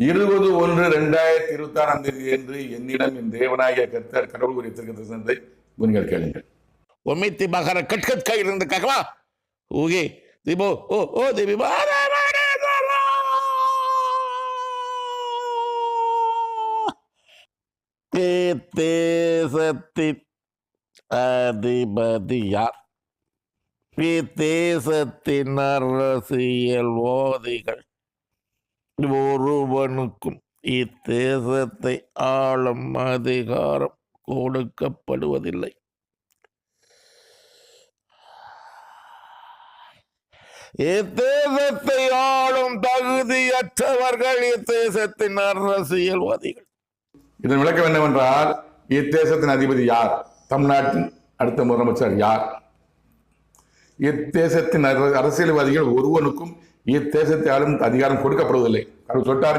20/1/2026 என்று என்னிடம் என் தேவனாகிய கர்த்தர் கடவுள் கூறிய தீர்க்கதரிசனத்தை நீங்கள் கேளுங்கள். ஒமித்தி மகர கட்கட் கையில் இருந்து ககவா ஊகே திபோ ஓ ஓ தேவி தேசத்தின் அதிபதி யார்? தேசத்தின் அரசியல்வாதிகள் ஒருவனுக்கும் இத்தேசத்தை ஆளும் அதிகாரம் கொடுக்கப்படுவதில்லை. இத்தேசத்தை ஆளும் தகுதியற்றவர்கள் இத்தேசத்தின் அரசியல்வாதிகள். இதன் விளக்கம் என்னவென்றால், இத்தேசத்தின் அதிபதி யார்? தமிழ்நாட்டின் அடுத்த முதலமைச்சர் யார்? இத்தேசத்தின் அரசியல்வாதிகள் ஒருவனுக்கும் இத்தேசத்தை ஆளும் அதிகாரம் கொடுக்கப்படுவதில்லை. அவர் சொல்லிட்டார்.